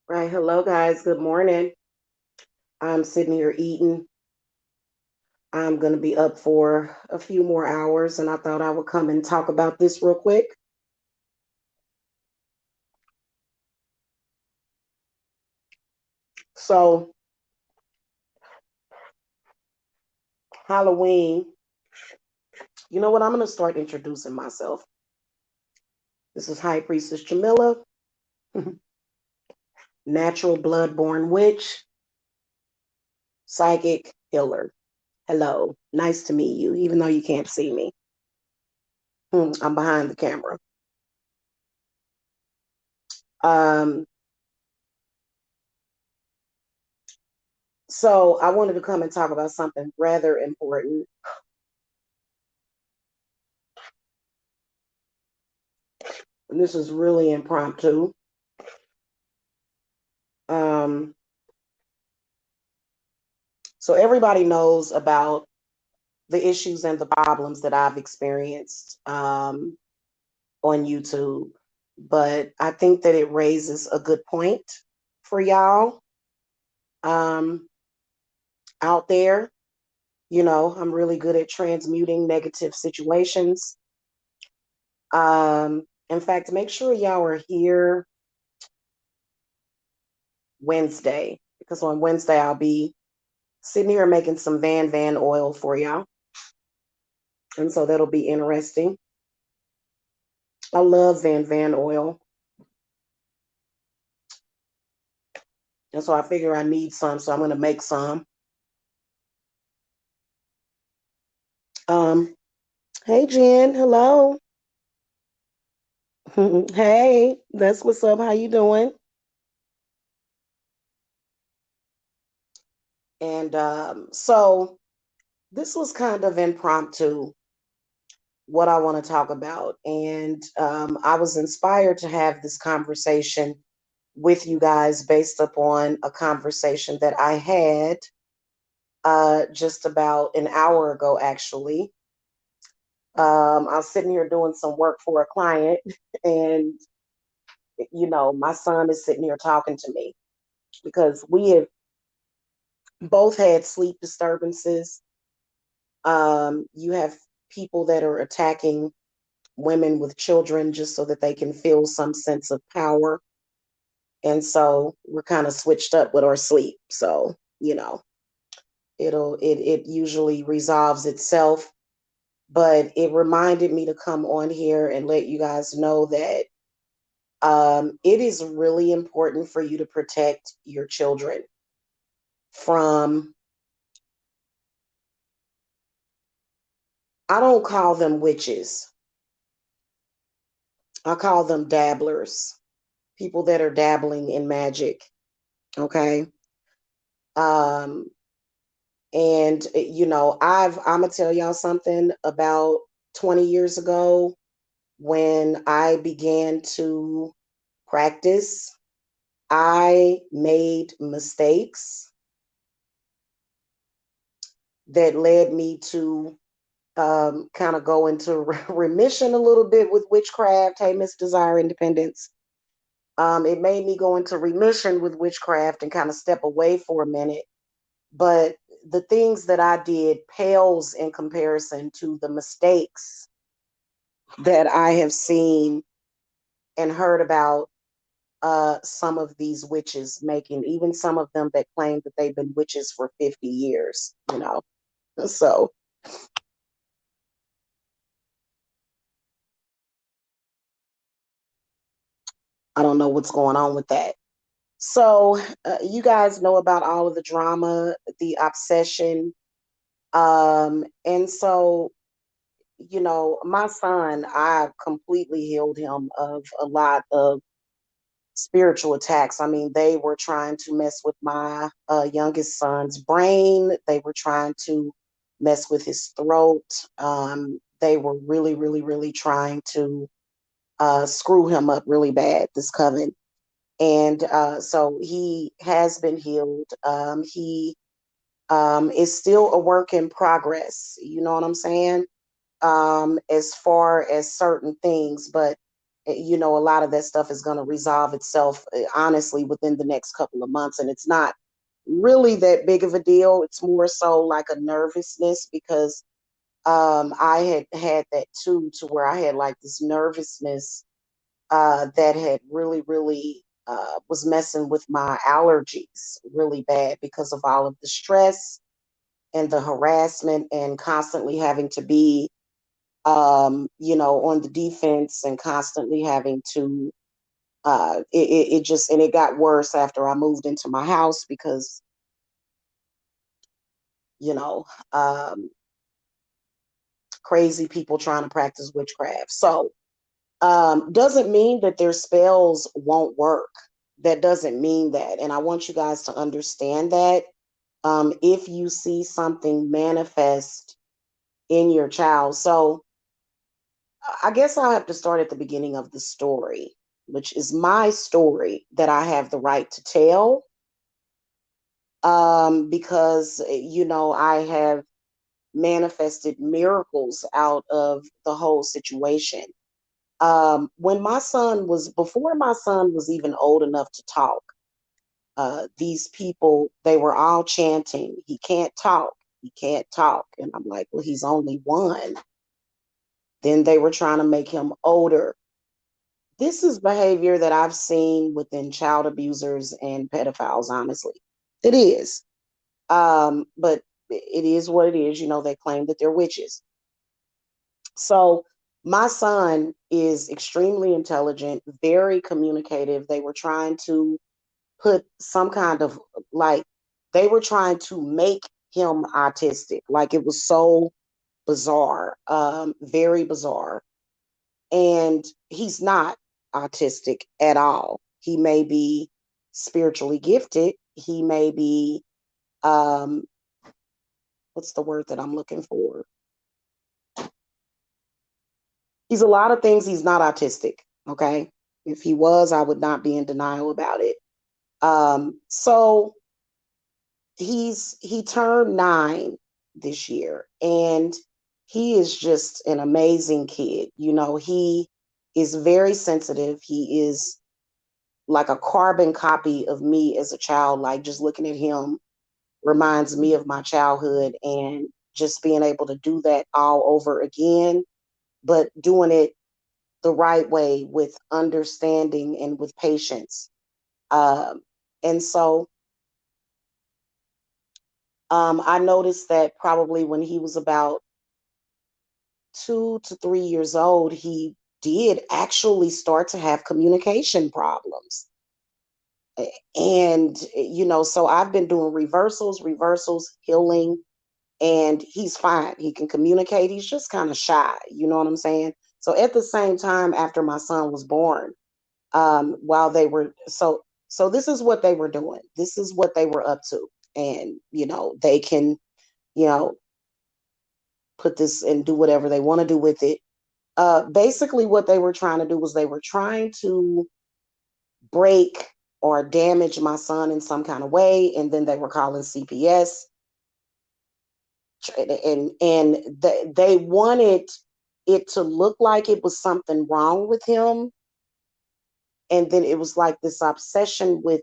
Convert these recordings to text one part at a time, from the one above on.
Right. Hello, guys. Good morning. I'm sitting here eating. I'm going to be up for a few more hours, and I thought I would come and talk about this real quick. So, Halloween, you know what? I'm going to start introducing myself. This is High Priestess Jamila, natural blood-born witch, psychic healer. Hello. Nice to meet you, even though you can't see me. I'm behind the camera. Um, so, I wanted to come and talk about something rather important. And this is really impromptu. Um, so everybody knows about the issues and the problems that I've experienced on YouTube, but I think that it raises a good point for y'all um, out there. I'm really good at transmuting negative situations. In fact, make sure y'all are here Wednesday, because on Wednesday I'll be sitting here making some Van oil for y'all. And so that'll be interesting. I love Van oil. And so I figure I need some, so I'm going to make some. Um, hey, Jen. Hello. Hey, that's what's up. How you doing? And so this was kind of impromptu, what I want to talk about. And I was inspired to have this conversation with you guys based upon a conversation that I had just about an hour ago, actually. I was sitting here doing some work for a client, and my son is sitting here talking to me because we have both had sleep disturbances. You have people that are attacking women with children just so that they can feel some sense of power. And so we're kind of switched up with our sleep. So, it usually resolves itself. But it reminded me to come on here and let you guys know that it is really important for you to protect your children from, I don't call them witches, I call them dabblers, people that are dabbling in magic. Okay. Um, and I'm gonna tell y'all something. About 20 years ago, when I began to practice, I made mistakes that led me to kind of go into remission a little bit with witchcraft. Hey, Miss Desire Independence. It made me go into remission with witchcraft and kind of step away for a minute. But the things that I did pales in comparison to the mistakes that I have seen and heard about some of these witches making, even some of them that claim that they've been witches for 50 years. So I don't know what's going on with that. So you guys know about all of the drama, the obsession. And so, my son, I completely healed him of a lot of spiritual attacks. I mean, they were trying to mess with my youngest son's brain. They were trying to mess with his throat. They were really, really, really trying to screw him up really bad, this coven. And so he has been healed. He is still a work in progress. You know what I'm saying? As far as certain things, but you know, a lot of that stuff is going to resolve itself, honestly, within the next couple of months. And it's not really that big of a deal. It's more so like a nervousness because I had that too, to where I had like this nervousness that had really was messing with my allergies really bad because of all of the stress and the harassment and constantly having to be, you know, on the defense and constantly having to, it just, and it got worse after I moved into my house because, you know, crazy people trying to practice witchcraft. So, doesn't mean that their spells won't work. That doesn't mean that. And I want you guys to understand that. If you see something manifest in your child. So I guess I'll have to start at the beginning of the story, which is my story that I have the right to tell. Because, you know, I have manifested miracles out of the whole situation. When my son was, before my son was even old enough to talk, these people, they were all chanting, he can't talk, he can't talk. And I'm like, well, he's only one. Then they were trying to make him older. This is behavior that I've seen within child abusers and pedophiles, honestly. It is. But it is what it is. You know, they claim that they're witches. So my son is extremely intelligent, very communicative. They were trying to put some kind of, like, they were trying to make him autistic. Like, it was so bizarre, very bizarre. And he's not autistic at all. He may be spiritually gifted. He may be, um, what's the word that I'm looking for? He's a lot of things. He's not autistic. Okay. If he was, I would not be in denial about it. So he turned 9 this year, and he is just an amazing kid. You know, he is very sensitive. He is like a carbon copy of me as a child. Like, just looking at him reminds me of my childhood, and just being able to do that all over again, but doing it the right way with understanding and with patience. And so I noticed that probably when he was about 2 to 3 years old, he did actually start to have communication problems. And, you know, so I've been doing reversals, healing, and he's fine. He can communicate. He's just kind of shy. You know what I'm saying? So at the same time, after my son was born, while they were, so this is what they were doing. This is what they were up to. And, you know, they can, you know, put this and do whatever they want to do with it. Basically, what they were trying to do was they were trying to break or damage my son in some kind of way, and then they were calling CPS, and they wanted it to look like it was something wrong with him, and then it was like this obsession with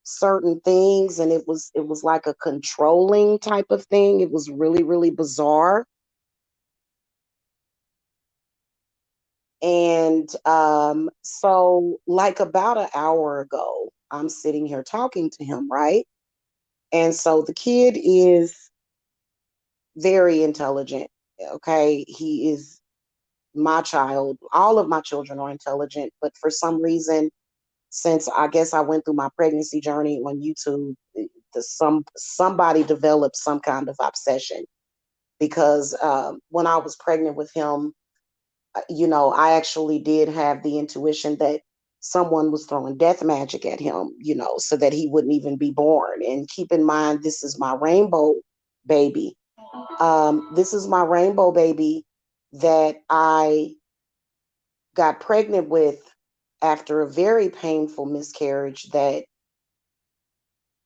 certain things, and it was like a controlling type of thing. It was really bizarre. And so, like, about an hour ago, I'm sitting here talking to him, right? And so the kid is very intelligent. Okay. He is my child. All of my children are intelligent, but for some reason, since I guess I went through my pregnancy journey on YouTube, somebody developed some kind of obsession because when I was pregnant with him, you know, I actually did have the intuition that someone was throwing death magic at him, you know, so that he wouldn't even be born. And keep in mind, this is my rainbow baby. This is my rainbow baby that I got pregnant with after a very painful miscarriage that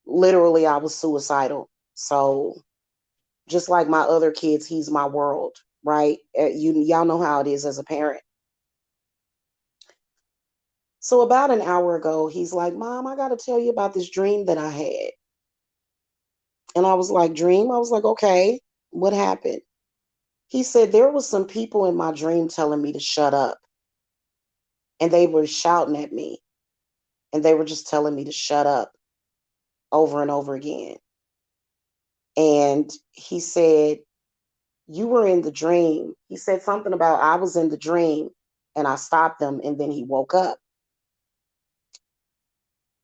literally I was suicidal. So just like my other kids, he's my world, right? Y'all know how it is as a parent. So about an hour ago, he's like, Mom, I got to tell you about this dream that I had. And I was like, dream? I was like, okay, what happened? He said, there was some people in my dream telling me to shut up. And they were shouting at me. And they were just telling me to shut up over and over again. And he said, you were in the dream. He said something about I was in the dream and I stopped them and then he woke up.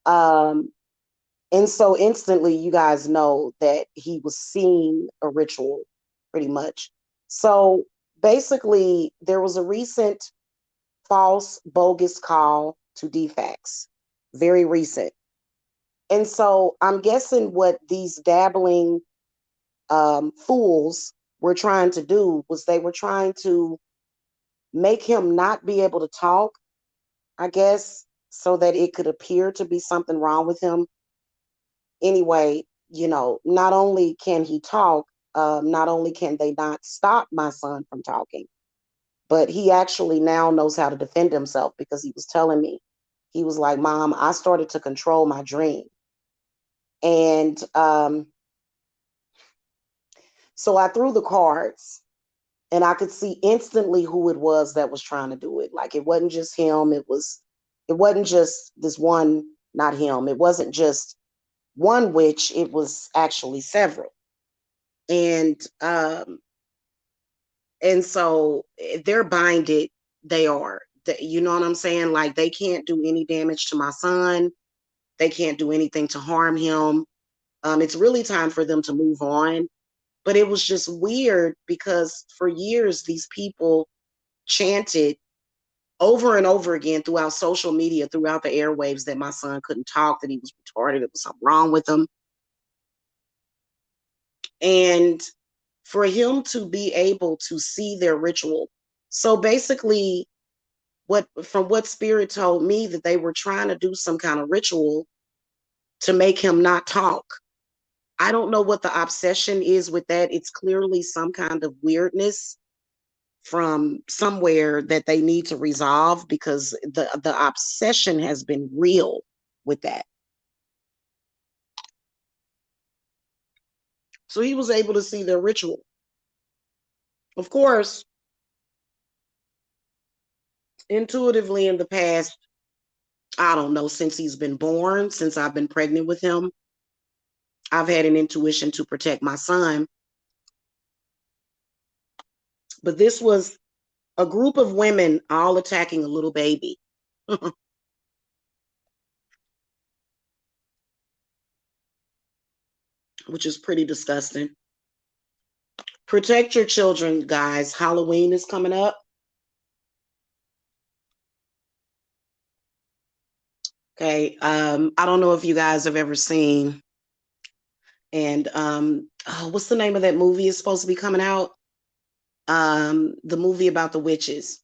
Um, and so instantly you guys know that he was seeing a ritual pretty much. So basically there was a recent false bogus call to DFAX, very recent. And so I'm guessing what these dabbling fools were trying to do was they were trying to make him not be able to talk, I guess, so that it could appear to be something wrong with him. Anyway, not only can he talk, not only can they not stop my son from talking, but he actually now knows how to defend himself because he was telling me, he was like, Mom, I started to control my dream. And so I threw the cards and I could see instantly who it was that was trying to do it. Like it wasn't just him. It wasn't just this one, not him. It wasn't just one witch. It was actually several. And so they're binded. They are. You know what I'm saying? Like they can't do any damage to my son. They can't do anything to harm him. It's really time for them to move on. But it was just weird because for years these people chanted over and over again throughout social media, throughout the airwaves, that my son couldn't talk, that he was retarded, there was something wrong with him. And for him to be able to see their ritual. So basically, what Spirit told me, that they were trying to do some kind of ritual to make him not talk. I don't know what the obsession is with that. It's clearly some kind of weirdness from somewhere that they need to resolve, because the obsession has been real with that. So he was able to see their ritual. Of course, intuitively in the past, I don't know, since he's been born, since I've been pregnant with him, I've had an intuition to protect my son. But this was a group of women all attacking a little baby, which is pretty disgusting. Protect your children, guys. Halloween is coming up. Okay. I don't know if you guys have ever seen, and what's the name of that movie is supposed to be coming out? The movie about the witches.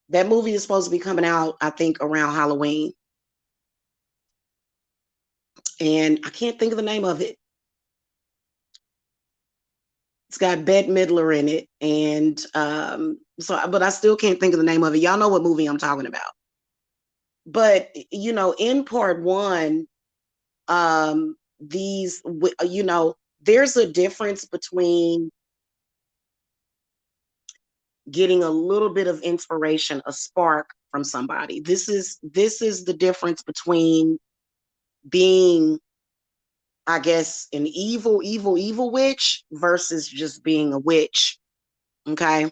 That movie is supposed to be coming out, I think, around Halloween. And I can't think of the name of it. It's got Bette Midler in it. And but I still can't think of the name of it. Y'all know what movie I'm talking about. But, in part one, there's a difference between getting a little bit of inspiration, a spark from somebody. This is the difference between being, I guess, an evil witch versus just being a witch. Okay.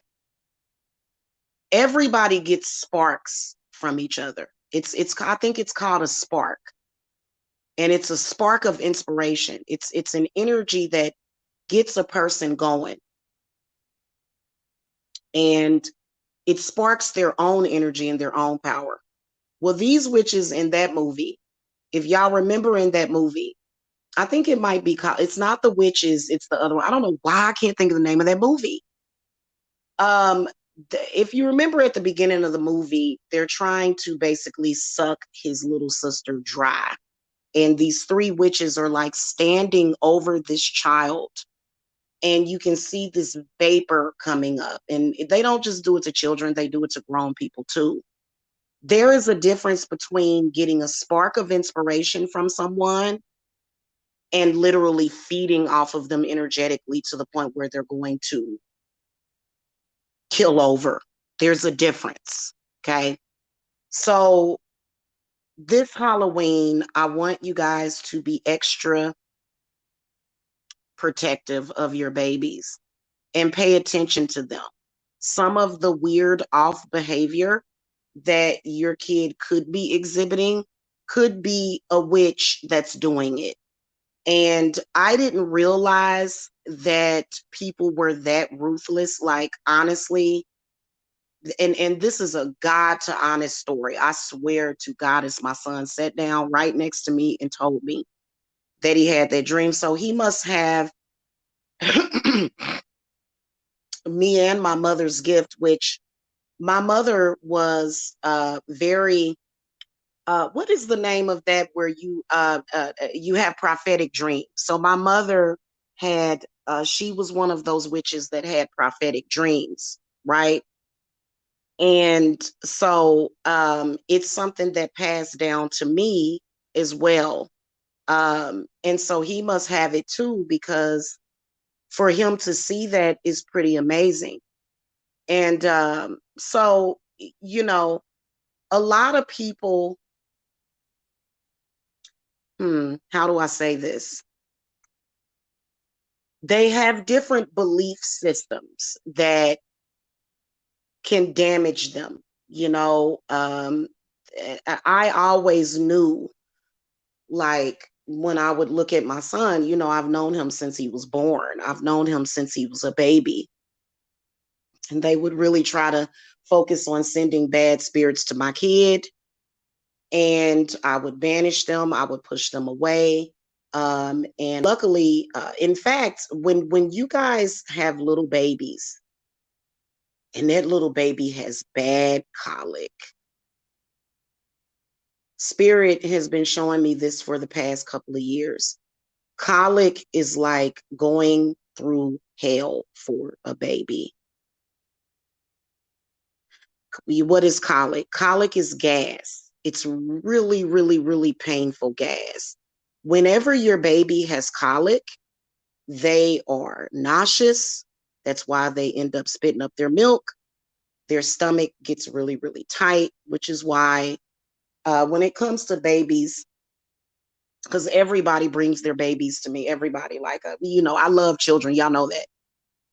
Everybody gets sparks from each other. I think it's called a spark. And it's a spark of inspiration. It's an energy that gets a person going. And it sparks their own energy and their own power. Well, these witches in that movie, if y'all remember in that movie, I think it might be called, it's not the witches, it's the other one. I don't know why I can't think of the name of that movie. If you remember at the beginning of the movie, they're trying to basically suck his little sister dry. And these three witches are like standing over this child. And you can see this vapor coming up. And they don't just do it to children, they do it to grown people too. There is a difference between getting a spark of inspiration from someone and literally feeding off of them energetically to the point where they're going to kill over. There's a difference. Okay. So this Halloween, I want you guys to be extra protective of your babies and pay attention to them. Some of the weird off behavior that your kid could be exhibiting could be a witch that's doing it. And I didn't realize that people were that ruthless. Like, honestly, and this is a God to honest story. I swear to God, as my son sat down right next to me and told me that he had that dream. So he must have me and my mother's gift, which my mother was very what is the name of that where you have prophetic dreams? So my mother had she was one of those witches that had prophetic dreams, right? And so it's something that passed down to me as well. And so he must have it too, because for him to see that is pretty amazing. And so, you know, a lot of people, how do I say this? They have different belief systems that can damage them. You know, I always knew, like, when I would look at my son, you know, I've known him since he was born. I've known him since he was a baby. And they would really try to focus on sending bad spirits to my kid. And I would banish them, I would push them away. And luckily, in fact, when you guys have little babies and that little baby has bad colic, Spirit has been showing me this for the past couple of years. Colic is like going through hell for a baby. What is colic? Colic is gas. It's really, really, really painful gas. Whenever your baby has colic, they are nauseous. That's why they end up spitting up their milk. Their stomach gets really, really tight, which is why when it comes to babies, because everybody brings their babies to me, everybody, like, you know, I love children. Y'all know that.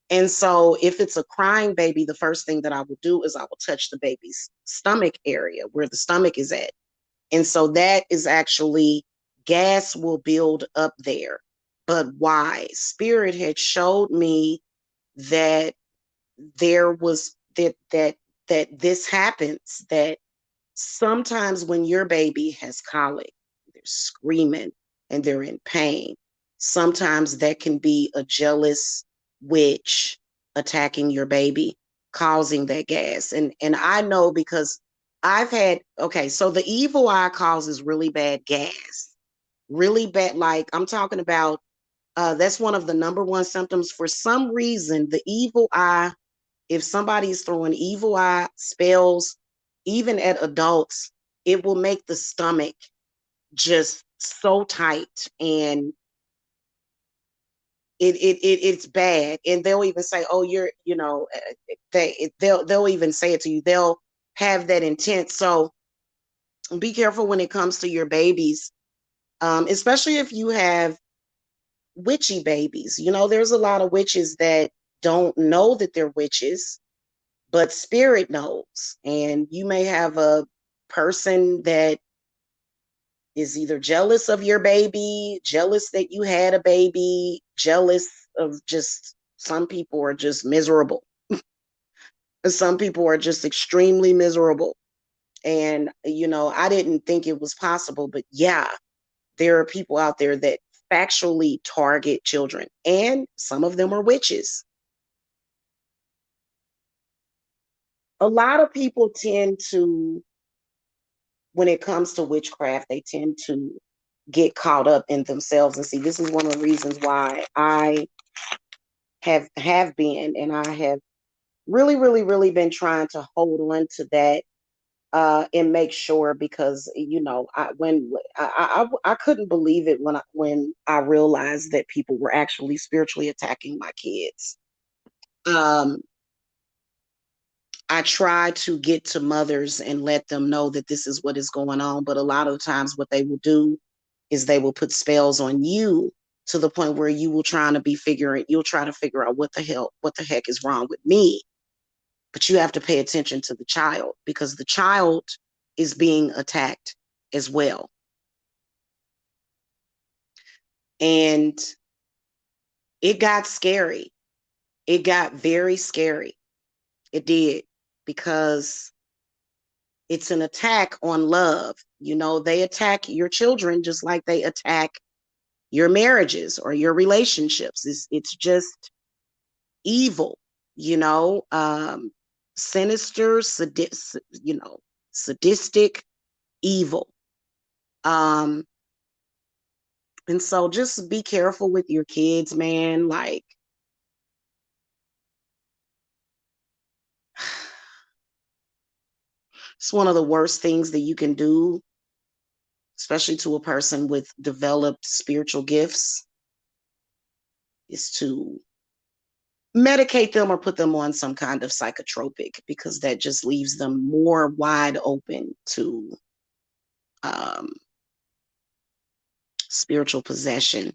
And so if it's a crying baby, the first thing that I will do is I will touch the baby's stomach area where the stomach is at. And so that is actually, gas will build up there. But why? Spirit had showed me that there was that this happens, that sometimes when your baby has colic, they're screaming and they're in pain. Sometimes that can be a jealous witch attacking your baby, causing that gas. And I know because I've had, okay, so the evil eye causes really bad gas. Really bad, like I'm talking about, that's one of the number one symptoms. For some reason, the evil eye, if somebody's throwing evil eye spells, even at adults, it will make the stomach just so tight, and it's bad. And they'll even say, "Oh, you're," you know, they'll even say it to you. They'll have that intent. So be careful when it comes to your babies, especially if you have witchy babies. You know, there's a lot of witches that don't know that they're witches, but spirit knows. And you may have a person that is either jealous of your baby, jealous that you had a baby, jealous of, just some people are just miserable. Some people are just extremely miserable. And, you know, I didn't think it was possible, but yeah, there are people out there that factually target children, and some of them are witches. A lot of people tend to, when it comes to witchcraft, they tend to get caught up in themselves. And see, this is one of the reasons why I have been, and I have really, really, really been trying to hold on to that and make sure, because I couldn't believe it when I realized that people were actually spiritually attacking my kids. I try to get to mothers and let them know that this is what is going on, but a lot of times what they will do is they will put spells on you to the point where you'll try to figure out what the heck is wrong with me. But you have to pay attention to the child, because the child is being attacked as well. And it got scary. It got very scary. It did, because it's an attack on love. They attack your children just like they attack your marriages or your relationships. It's just evil, sinister, sadistic, evil. And so just be careful with your kids, man. Like, it's one of the worst things that you can do, especially to a person with developed spiritual gifts, is to medicate them or put them on some kind of psychotropic, because that just leaves them more wide open to spiritual possession.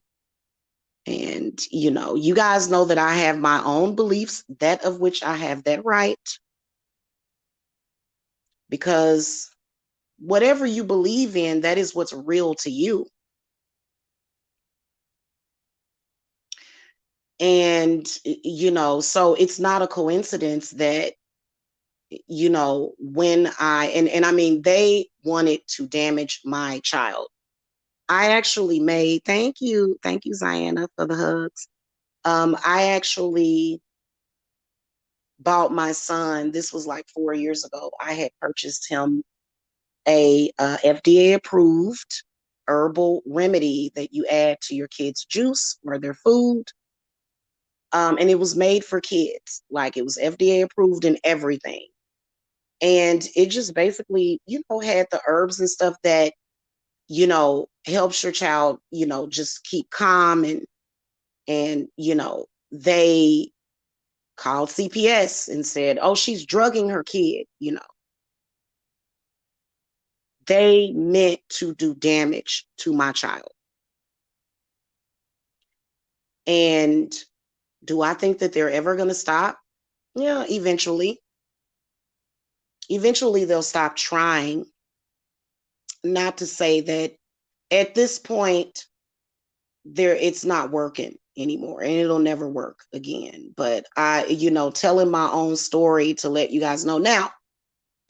And, you guys know that I have my own beliefs, that of which I have that right, because whatever you believe in, that is what's real to you. And, so it's not a coincidence that, when and I mean, they wanted to damage my child. I actually thank you, Ziana, for the hugs. I actually bought my son, this was like 4 years ago, I had purchased him a FDA approved herbal remedy that you add to your kids' juice or their food. And it was made for kids. Like, it was FDA approved and everything. And it just basically, had the herbs and stuff that, helps your child, just keep calm. And, they called CPS and said, oh, she's drugging her kid. They meant to do damage to my child. And do I think that they're ever going to stop? Yeah, eventually. Eventually, they'll stop trying. Not to say that at this point, it's not working anymore, and it'll never work again. But telling my own story to let you guys know. Now,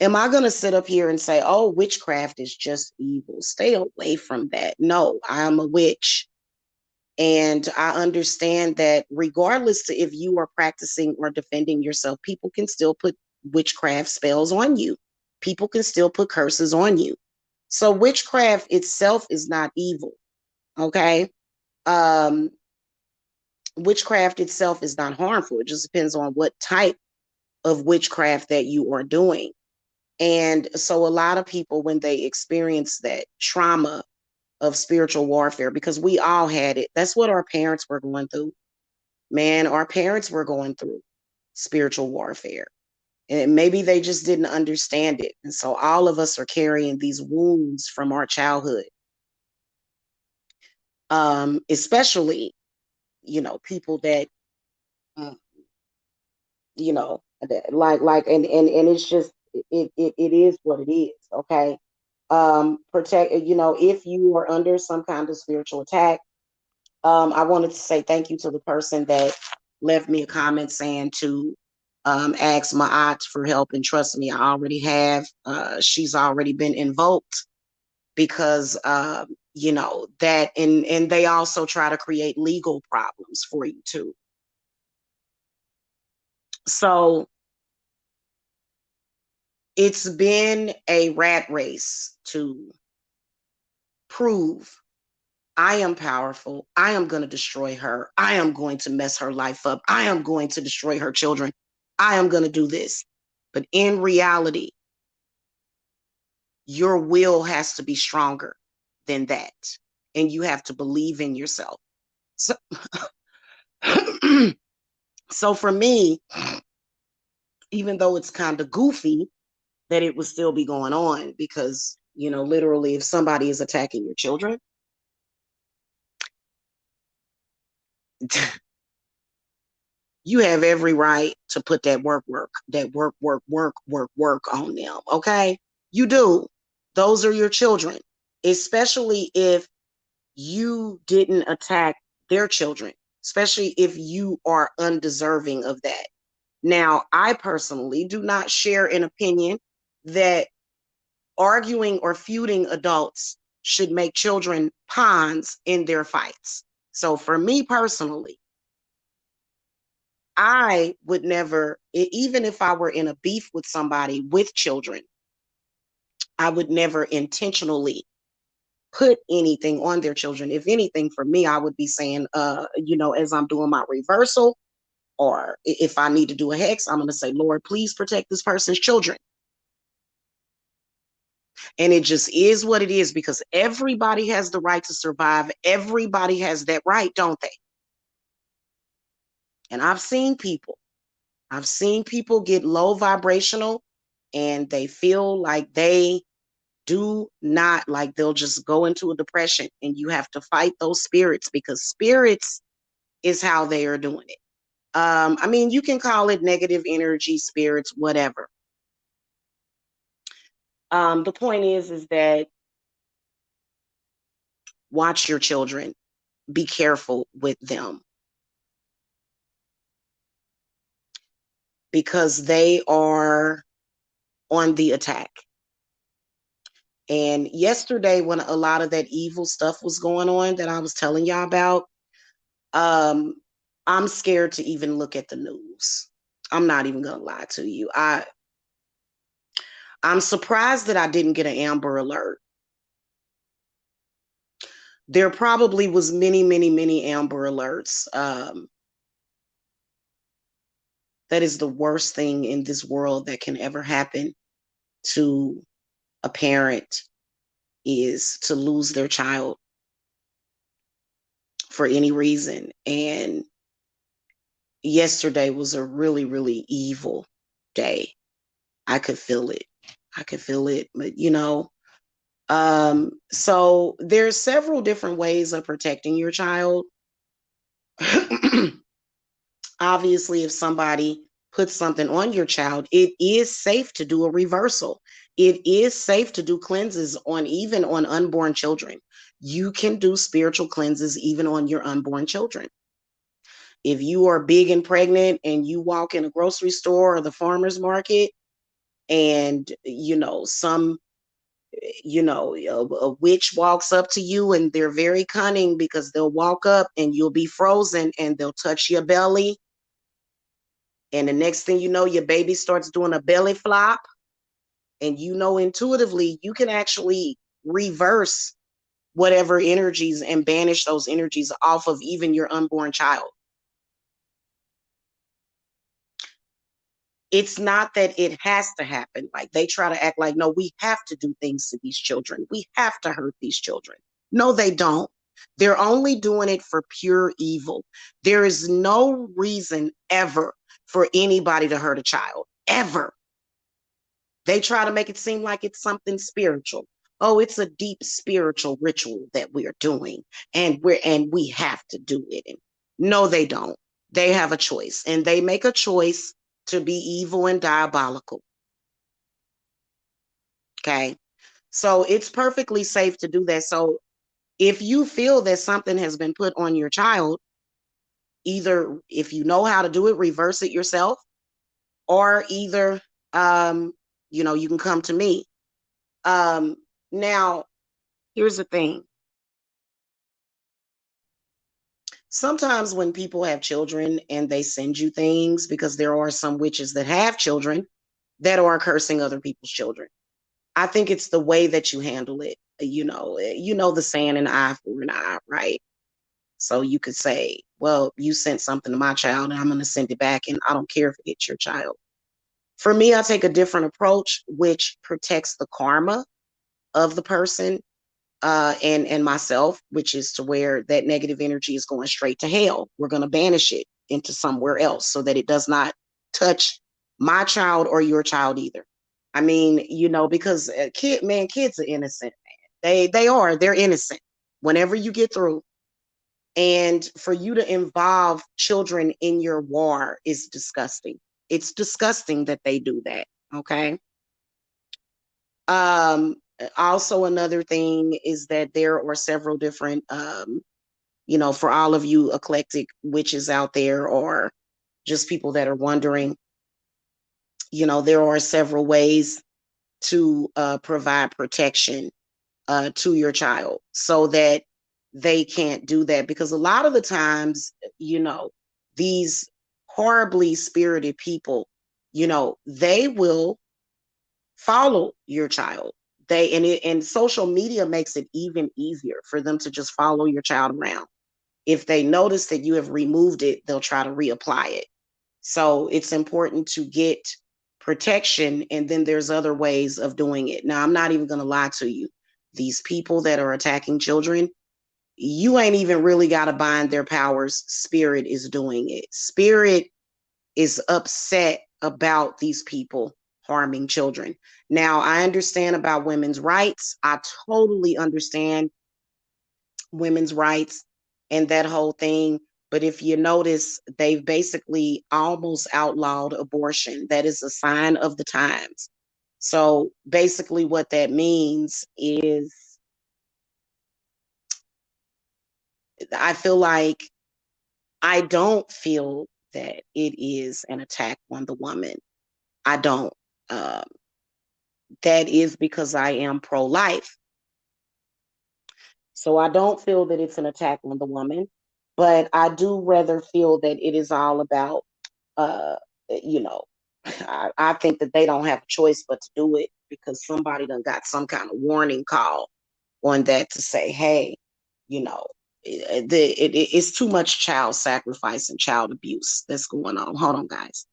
am I going to sit up here and say, oh, witchcraft is just evil? Stay away from that. No, I am a witch. And I understand that regardless to if you are practicing or defending yourself, people can still put witchcraft spells on you. People can still put curses on you. So witchcraft itself is not evil. Okay. Witchcraft itself is not harmful. It just depends on what type of witchcraft that you are doing. And so a lot of people, when they experience that trauma of spiritual warfare, because we all had it, that's what our parents were going through. Man, our parents were going through spiritual warfare. And maybe they just didn't understand it. And so all of us are carrying these wounds from our childhood. Especially, people that, and it's just, it is what it is. Okay. Protect, if you are under some kind of spiritual attack, I wanted to say thank you to the person that left me a comment saying to ask my aunt for help, and trust me, I already have. She's already been invoked, because that, and they also try to create legal problems for you too. So it's been a rat race to prove I am powerful. I am going to destroy her. I am going to mess her life up. I am going to destroy her children. I am going to do this. But in reality, your will has to be stronger than that. And you have to believe in yourself. So, so for me, even though it's kind of goofy that it would still be going on, because, literally, if somebody is attacking your children, you have every right to put that work on them. Okay. You do. Those are your children, especially if you didn't attack their children, especially if you are undeserving of that. Now, I personally do not share an opinion that arguing or feuding adults should make children pawns in their fights. So for me personally, I would never, even if I were in a beef with somebody with children, I would never intentionally put anything on their children. If anything, for me, I would be saying, as I'm doing my reversal, or if I need to do a hex, I'm going to say, Lord, please protect this person's children. And it just is what it is, because everybody has the right to survive. Everybody has that right, don't they? And I've seen people get low vibrational, and they feel like they do not, like they'll just go into a depression, and you have to fight those spirits, because spirits is how they are doing it. I mean, you can call it negative energy, spirits, whatever. The point is that watch your children. Be careful with them, because they are on the attack. And yesterday, when a lot of that evil stuff was going on that I was telling y'all about, I'm scared to even look at the news. I'm not even gonna lie to you. I'm surprised that I didn't get an Amber Alert. There probably was many, many, many Amber Alerts. That is the worst thing in this world that can ever happen to a parent, is to lose their child for any reason. And yesterday was a really, really evil day. I could feel it. But so there's several different ways of protecting your child. Obviously, if somebody puts something on your child, it is safe to do a reversal. It is safe to do cleanses even on unborn children. You can do spiritual cleanses even on your unborn children. If you are big and pregnant and you walk in a grocery store or the farmer's market, and a witch walks up to you, and they're very cunning, because they'll walk up and you'll be frozen, and they'll touch your belly, and the next thing you know, your baby starts doing a belly flop, and intuitively you can actually reverse whatever energies and banish those energies off of even your unborn child. It's not that it has to happen. Like, they try to act like, no, we have to do things to these children. We have to hurt these children. No, they don't. They're only doing it for pure evil. There is no reason ever for anybody to hurt a child, ever. They try to make it seem like it's something spiritual. Oh, it's a deep spiritual ritual that we're doing, and we have to do it. And no, they don't. They have a choice, and they make a choice to be evil and diabolical. Okay. So it's perfectly safe to do that. So if you feel that something has been put on your child, either, if you know how to do it, reverse it yourself, or either, you can come to me. Now, here's the thing. Sometimes when people have children and they send you things, because there are some witches that have children that are cursing other people's children, I think it's the way that you handle it. The saying, an eye for an eye, right? So you could say, well, you sent something to my child and I'm going to send it back, and I don't care if it hits your child. For me, I take a different approach, which protects the karma. of the person and myself, which is to where that negative energy is going straight to hell. We're going to banish it into somewhere else so that it does not touch my child or your child either. I mean, you know, because kids are innocent, man. They're innocent. Whenever you get through, and for you to involve children in your war is disgusting. It's disgusting that they do that. Okay. Um, Also, another thing is that there are several different, you know, for all of you eclectic witches out there, or just people that are wondering, you know, there are several ways to provide protection to your child so that they can't do that. Because a lot of the times, you know, these horribly spirited people, you know, they will follow your child. And social media makes it even easier for them to just follow your child around. If they notice that you have removed it, they'll try to reapply it. So it's important to get protection, and then there's other ways of doing it. Now, I'm not even going to lie to you. These people that are attacking children, you ain't even really got to bind their powers. Spirit is doing it. Spirit is upset about these people harming children. Now, I understand about women's rights. I totally understand women's rights and that whole thing. But if you notice, they've basically almost outlawed abortion. That is a sign of the times. So basically, what that means is I feel like I don't feel that it is an attack on the woman. I don't. Um, that is because I am pro life. So I don't feel that it's an attack on the woman, but I do rather feel that it is all about, uh, you know, I think that they don't have a choice but to do it because somebody done got some kind of warning call on that to say, hey, you know, it's too much child sacrifice and child abuse that's going on. Hold on, guys.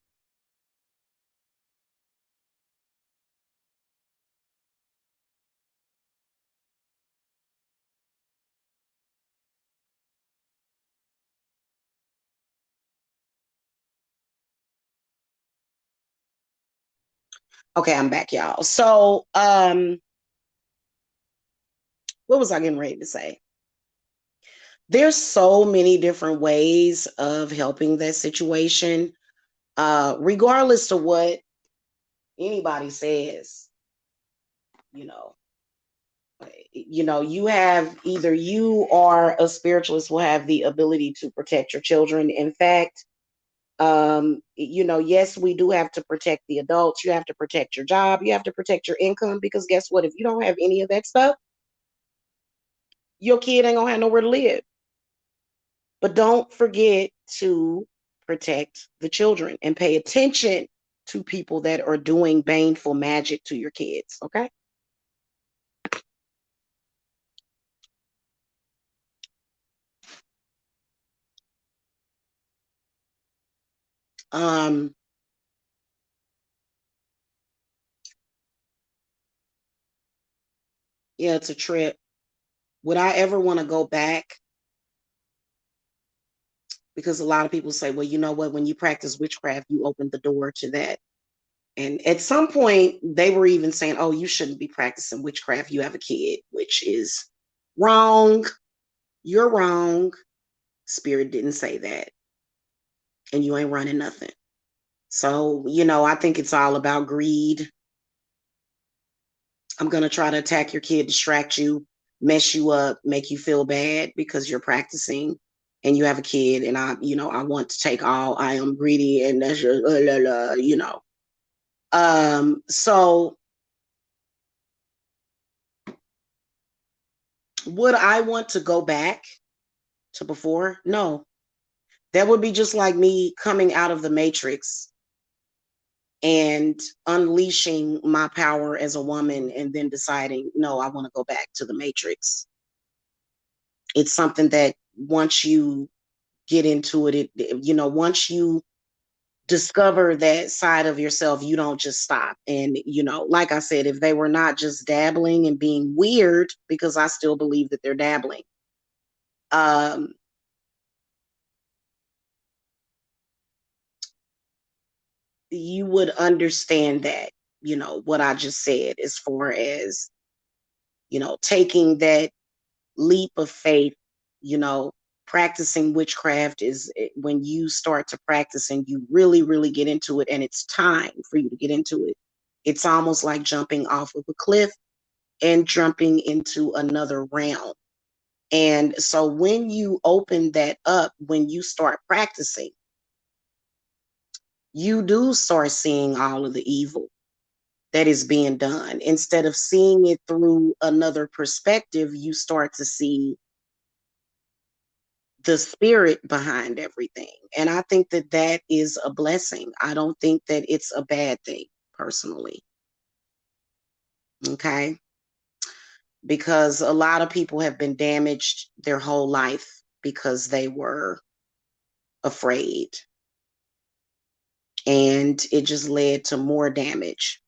Okay, I'm back, y'all. So, what was I getting ready to say? There's so many different ways of helping that situation. Regardless to what anybody says, you know, you have either you or a spiritualist will have the ability to protect your children. In fact, you know, yes, we do have to protect the adults. You have to protect your job. You have to protect your income, because guess what? If you don't have any of that stuff, your kid ain't gonna have nowhere to live. But don't forget to protect the children and pay attention to people that are doing baneful magic to your kids. Okay. Um, yeah, it's a trip. Would I ever want to go back? Because a lot of people say, well, you know what? When you practice witchcraft, you open the door to that. And at some point, they were even saying, oh, you shouldn't be practicing witchcraft. You have a kid, which is wrong. You're wrong. Spirit didn't say that. And you ain't running nothing. So, you know, I think it's all about greed. I'm going to try to attack your kid, distract you, mess you up, make you feel bad because you're practicing and you have a kid. And I want to take all. I am greedy, and that's just, you know. So would I want to go back to before? No. That would be just like me coming out of the matrix and unleashing my power as a woman and then deciding, no, I want to go back to the matrix. It's something that once you get into it, once you discover that side of yourself, you don't just stop. And, like I said, if they were not just dabbling and being weird, because I still believe that they're dabbling, you would understand that, what I just said, as far as, taking that leap of faith, practicing witchcraft is when you start to practice and you really, really get into it, and it's time for you to get into it. It's almost like jumping off of a cliff and jumping into another realm. And so when you open that up, when you start practicing, you do start seeing all of the evil that is being done. Instead of seeing it through another perspective, you start to see the spirit behind everything. And I think that that is a blessing. I don't think that it's a bad thing, personally. Okay. Because a lot of people have been damaged their whole life because they were afraid. And it just led to more damage.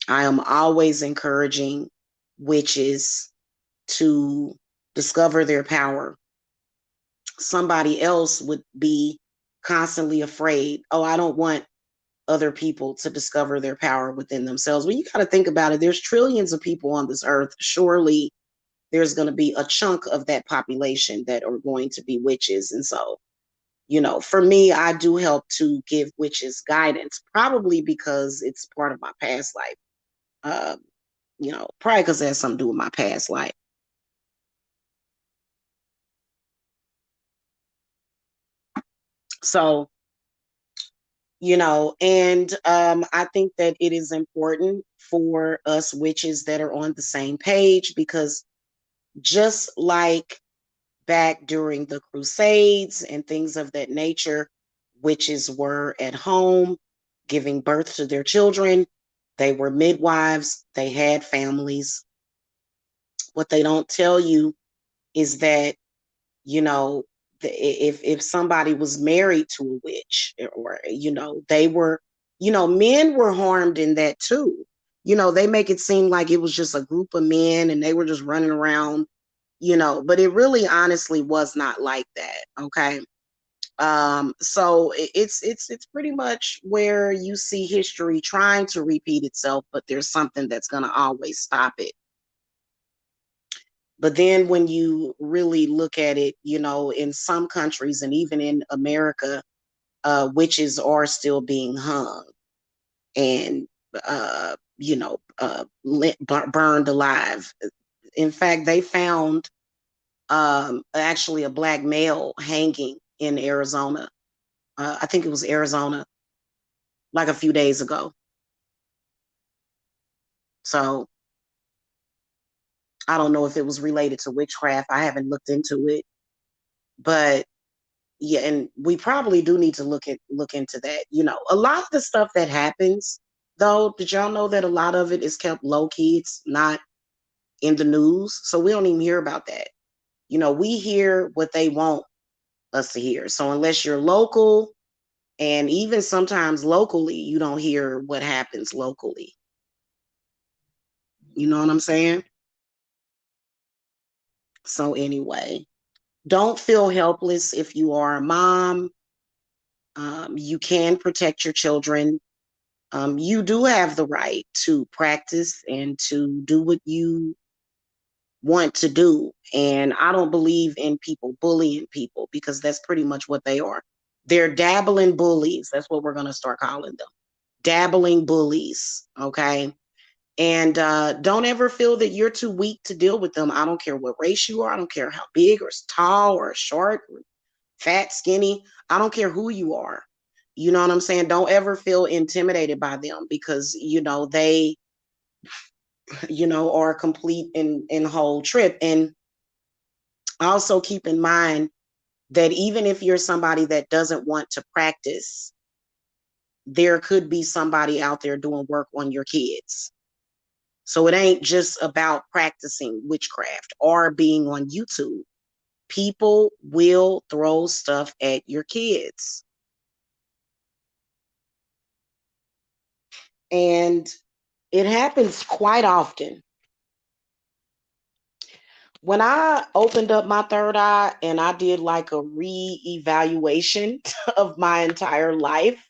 I am always encouraging witches to discover their power. Somebody else would be constantly afraid. Oh, I don't want other people to discover their power within themselves. Well, you got to think about it. There's trillions of people on this earth. Surely there's going to be a chunk of that population that are going to be witches. And so, for me, I do help to give witches guidance, probably because it's part of my past life. Probably because it has something to do with my past life. So, and I think that it is important for us witches that are on the same page, because just like back during the Crusades and things of that nature, witches were at home giving birth to their children. They were midwives. They had families. What they don't tell you is that, you know, if somebody was married to a witch, or, they were, men were harmed in that too. They make it seem like it was just a group of men and they were just running around, but it really honestly was not like that. Okay. So it's pretty much where you see history trying to repeat itself, but there's something that's going to always stop it. But then when you really look at it, in some countries and even in America, witches are still being hung and, burned alive. In fact, they found actually a black male hanging in Arizona. I think it was Arizona, like a few days ago. So I don't know if it was related to witchcraft. I haven't looked into it, but yeah, and we probably do need to look into that. A lot of the stuff that happens, though, did y'all know that a lot of it is kept low key? It's not in the news, so we don't even hear about that. We hear what they want us to hear. So unless you're local, and even sometimes locally, you don't hear what happens locally. You know what I'm saying? So anyway, don't feel helpless if you are a mom. You can protect your children. You do have the right to practice and to do what you want to do. And I don't believe in people bullying people, because that's pretty much what they are. They're dabbling bullies. That's what we're going to start calling them. Dabbling bullies. Okay. And don't ever feel that you're too weak to deal with them. I don't care what race you are. I don't care how big or tall or short or fat, skinny. I don't care who you are. You know what I'm saying? Don't ever feel intimidated by them, because, they, are a complete and whole trip. And also keep in mind that even if you're somebody that doesn't want to practice, there could be somebody out there doing work on your kids. So it ain't just about practicing witchcraft or being on YouTube. People will throw stuff at your kids. And it happens quite often. When I opened up my third eye and I did like a re-evaluation of my entire life,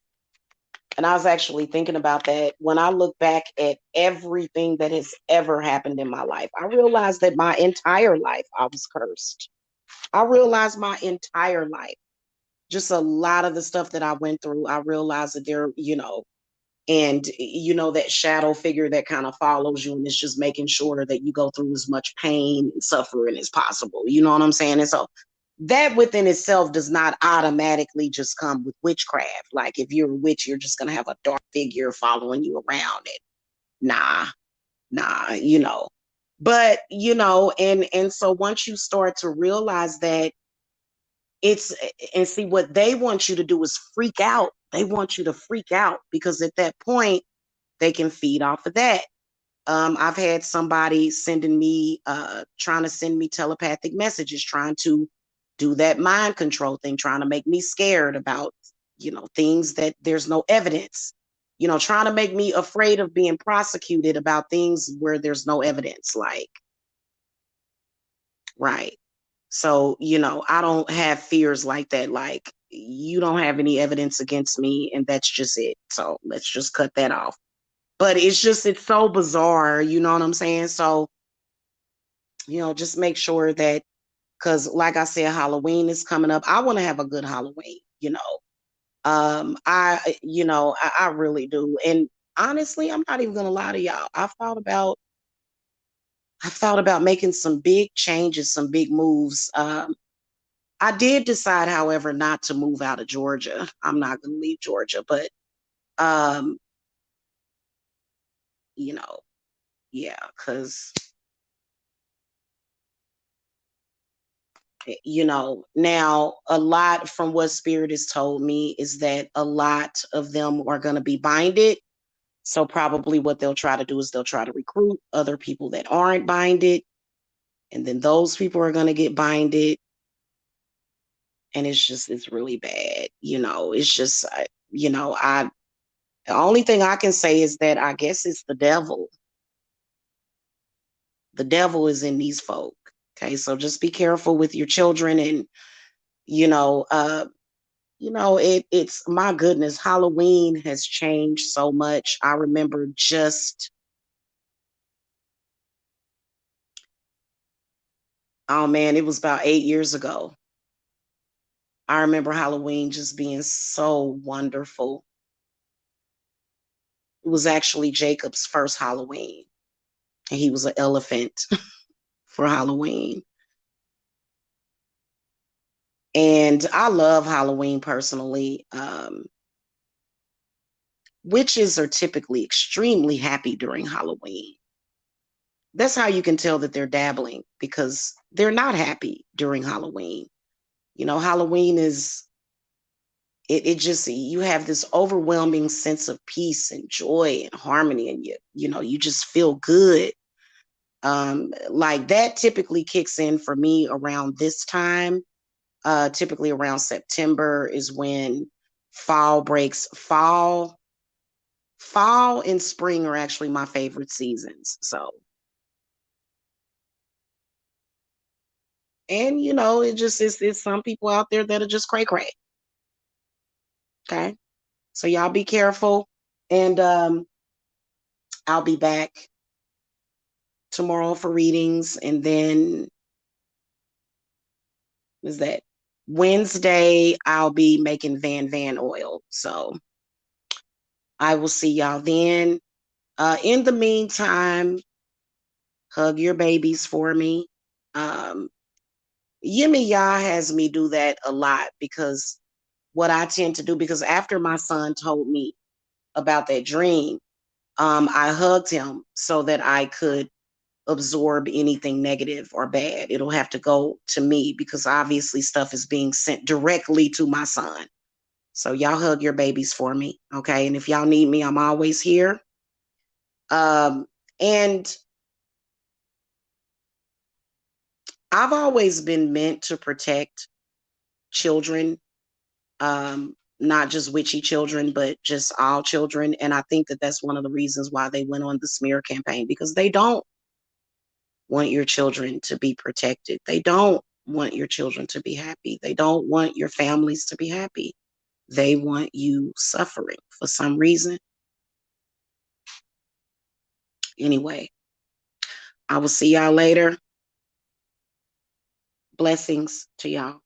and I was actually thinking about that. When I look back at everything that has ever happened in my life, I realized that my entire life I was cursed. I realized my entire life, just a lot of the stuff that I went through, I realized that and that shadow figure that kind of follows you and it's just making sure that you go through as much pain and suffering as possible. You know what I'm saying? And so that within itself does not automatically just come with witchcraft. Like if you're a witch, you're just gonna have a dark figure following you around it. Nah, nah. But and so once you start to realize that it's and see what they want you to do is freak out. They want you to freak out because at that point they can feed off of that. I've had somebody sending me, trying to send me telepathic messages, trying to do that mind control thing, trying to make me scared about, things that there's no evidence, trying to make me afraid of being prosecuted about things where there's no evidence. Like, right. So, I don't have fears like that. Like, you don't have any evidence against me, and that's just it. So let's just cut that off. But it's so bizarre, you know what I'm saying? So, just make sure that, because like I said, Halloween is coming up. I want to have a good Halloween. I really do. And honestly, I'm not even gonna lie to y'all. I've thought about making some big changes, some big moves. I did decide, however, not to move out of Georgia. I'm not gonna leave Georgia, but um, you know, yeah, because now a lot from what Spirit has told me is that a lot of them are going to be binded. So probably what they'll try to do is they'll try to recruit other people that aren't binded, and then those people are going to get binded, and it's really bad. It's just I the only thing I can say is that I guess it's the devil. The devil is in these folk. Okay, so just be careful with your children, and you know uh it's my goodness, Halloween has changed so much. I remember just, oh man, it was about 8 years ago. I remember Halloween just being so wonderful. It was actually Jacob's first Halloween, and he was an elephant for Halloween. And I love Halloween personally. Witches are typically extremely happy during Halloween. That's how you can tell that they're dabbling, because they're not happy during Halloween. Halloween is, it just, you have this overwhelming sense of peace and joy and harmony, and you just feel good. Like that typically kicks in for me around this time. Typically around September is when fall breaks. Fall and spring are actually my favorite seasons. So, and it just is, it's some people out there that are just cray cray. Okay. So y'all be careful. And I'll be back tomorrow for readings. And then is that Wednesday, I'll be making Van oil. So I will see y'all then. In the meantime, hug your babies for me. Um, Yimmy Ya has me do that a lot, because what I tend to do, because after my son told me about that dream, I hugged him so that I could absorb anything negative or bad. It'll have to go to me, because obviously stuff is being sent directly to my son. So y'all hug your babies for me, okay? And if y'all need me, I'm always here. And I've always been meant to protect children. not just witchy children, but just all children. And I think that that's one of the reasons why they went on the smear campaign, because they don't want your children to be protected. They don't want your children to be happy. They don't want your families to be happy. They want you suffering for some reason. Anyway, I will see y'all later. Blessings to y'all.